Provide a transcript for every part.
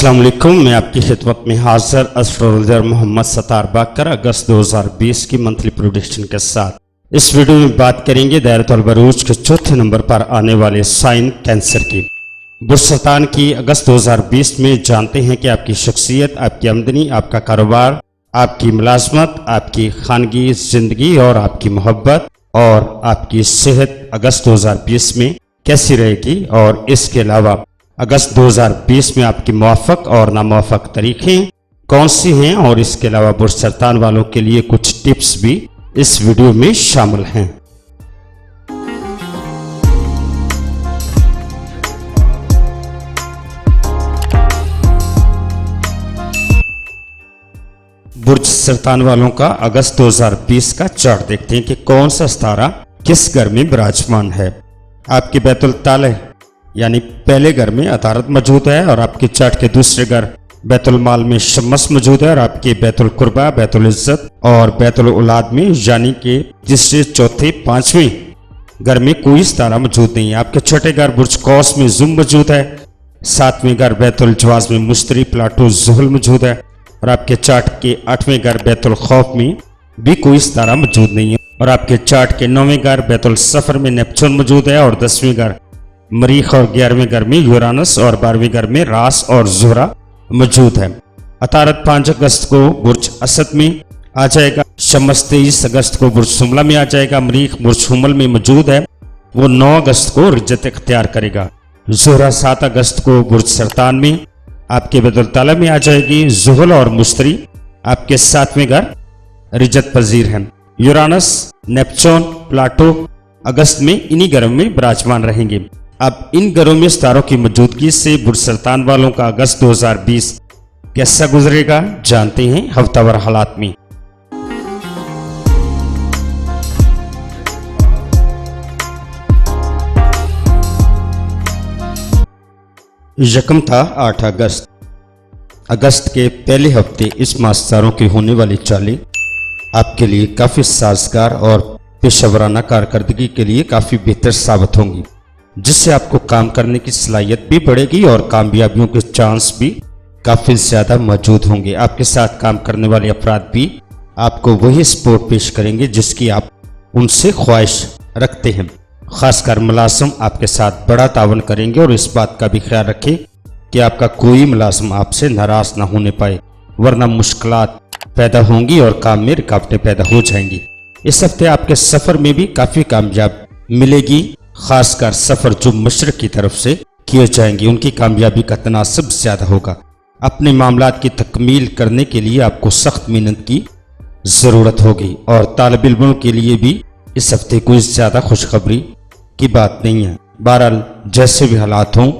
अस्सलाम वालेकुम। मैं आपकी खिदमत में हाजिर एस्ट्रोलॉजर मोहम्मद सत्तार बाकर अगस्त 2020 की मंथली प्रेडिक्शन के साथ इस वीडियो में बात करेंगे दायरतुल बरूज के चौथे नंबर पर आने वाले साइन कैंसर की। बुर्ज सरतान की अगस्त 2020 में जानते हैं कि आपकी शख्सियत, आपकी आमदनी, आपका कारोबार, आपकी मुलाजमत, आपकी खानगी जिंदगी और आपकी मोहब्बत और आपकी सेहत अगस्त 2020 में कैसी रहेगी। और इसके अलावा अगस्त 2020 में आपकी मुवाफ़क़ और नामुवाफ़क़ तरीक़े कौन सी हैं और इसके अलावा बुर्ज सरतान वालों के लिए कुछ टिप्स भी इस वीडियो में शामिल हैं। बुर्ज सरतान वालों का अगस्त 2020 का चार्ट देखते हैं कि कौन सा सितारा किस घर में विराजमान है। आपके बैतुल ताले यानी पहले घर में अतारत मौजूद है और आपके चार्ट के दूसरे घर बैतुल माल में शम्स मौजूद है और आपके बैतुल कुर्बा, बैतुल इज्जत और बैतुल औलाद में यानी कि तीसरे, चौथे, पांचवें घर में कोई सितारा मौजूद नहीं है। आपके छठे घर बुर्ज कौस में जुम मौजूद है, सातवें घर बैतुल जवाज में मुश्तरी, प्लाटो, जुहल मौजूद है और आपके चार्ट के आठवें घर बैतुल खौफ में भी कोई सितारा मौजूद नहीं है और आपके चार्ट के नौवें घर बैतुल सफर में नेपचून मौजूद है और 10वें घर मरीख और 11वें घर में यूरानस और 12वें घर में रास और ज़ुहरा मौजूद है। अतारत 5 अगस्त को बुर्ज असद में आ जाएगा, शम्स 23 अगस्त को बुर्ज सुमला में आ जाएगा, मरीख बुर्ज हुमल में मौजूद है, वो 9 अगस्त को रिज्जत इख्तियार करेगा। ज़ुहरा 7 अगस्त को बुर्ज सरतान में आपके बैतुल ताला में आ जाएगी। जुहल और मुश्तरी आपके 7वें घर रिज्जत पजीर हैं। यूरानस, नेपचून, प्लाटो अगस्त में इन्हीं घरों में विराजमान रहेंगे। अब इन घरों में सितारों की मौजूदगी से बुर्ज सरतान वालों का अगस्त 2020 कैसा गुजरेगा जानते हैं हफ्तावार हालात में। यकम था 8 अगस्त के पहले हफ्ते इस माह सितारों की होने वाली चालें आपके लिए काफ़ी साजगार और पेशेवराना कारकर्दगी के लिए काफ़ी बेहतर साबित होंगी, जिससे आपको काम करने की सलाहियत भी बढ़ेगी और कामयाबियों के चांस भी काफ़ी ज़्यादा मौजूद होंगे। आपके साथ काम करने वाले अफराद भी आपको वही सपोर्ट पेश करेंगे जिसकी आप उनसे ख्वाहिश रखते हैं। ख़ासकर मुलाजिम आपके साथ बड़ा तावन करेंगे और इस बात का भी ख्याल रखें कि आपका कोई मुलाजिम आपसे नाराज़ ना होने पाए, वरना मुश्किलात पैदा होंगी और काम में रुकावटें पैदा हो जाएंगी। इस हफ्ते आपके सफ़र में भी काफ़ी कामयाब मिलेगी, खासकर सफ़र जो मशरक़ की तरफ से किए जाएंगे उनकी कामयाबी का तनासब ज़्यादा होगा। अपने मामलात की तकमील करने के लिए आपको सख्त मेहनत की ज़रूरत होगी और तालिब इल्मों के लिए भी इस हफ्ते कोई ज़्यादा खुशखबरी की बात नहीं है। बहरहाल जैसे भी हालात हों,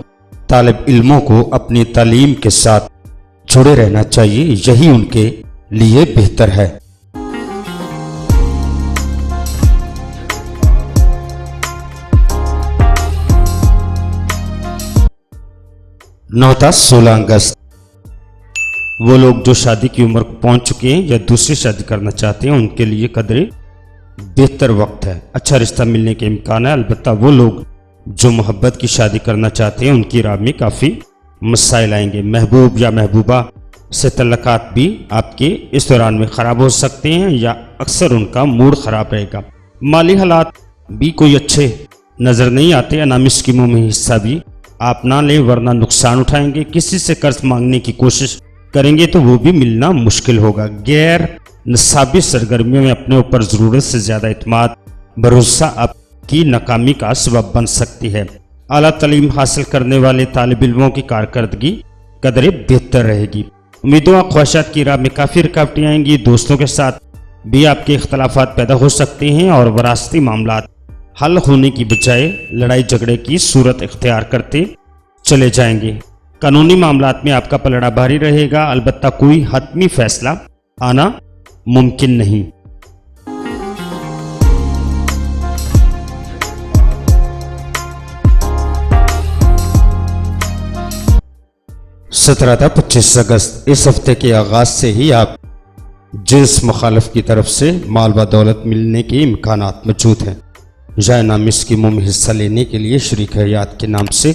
तालिब इल्मों को अपनी तालीम के साथ जुड़े रहना चाहिए, यही उनके लिए बेहतर है। 9 था 16 अगस्त। वो लोग जो शादी की उम्र को पहुंच चुके हैं या दूसरी शादी करना चाहते हैं उनके लिए कदरे बेहतर वक्त है, अच्छा रिश्ता मिलने के इम्कान है। अलबत्ता वो लोग जो मोहब्बत की शादी करना चाहते हैं उनकी राह में काफ़ी मसाइल आएंगे। महबूब या महबूबा से तल्लकात भी आपके इस दौरान में ख़राब हो सकते हैं या अक्सर उनका मूड ख़राब रहेगा। माली हालात भी कोई अच्छे नज़र नहीं आते। अनामी स्कीमों में हिस्सा भी आप ना लें वरना नुकसान उठाएंगे। किसी से कर्ज मांगने की कोशिश करेंगे तो वो भी मिलना मुश्किल होगा। गैर निसाबी सरगर्मियों में अपने ऊपर ज़रूरत से ज़्यादा इत्मीनान, भरोसा आपकी नाकामी का सबब बन सकती है। आला तालीम हासिल करने वाले तालिब इल्मों की कारकर्दगी कदरे बेहतर रहेगी। उम्मीदों और ख्वाहिशात की राह में काफ़ी रुकावटें आएंगी। दोस्तों के साथ भी आपके इख्तलाफात पैदा हो सकते हैं और वरासती मामलात हल होने की बजाय लड़ाई झगड़े की सूरत इख्तियार करते चले जाएंगे। कानूनी मामलात में आपका पलड़ा भारी रहेगा, अलबत्ता कोई हतमी फैसला आना मुमकिन नहीं। सत्रह था 25 अगस्त। इस हफ्ते के आगाज से ही आप जिस मुखालिफ की तरफ से माल व दौलत मिलने के इम्कानात मौजूद हैं। या नामी स्कीमों में हिस्सा लेने के लिए शरीक हयात के नाम से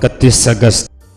31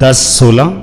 10، 16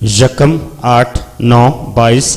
1، 8، 9، 22،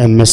MS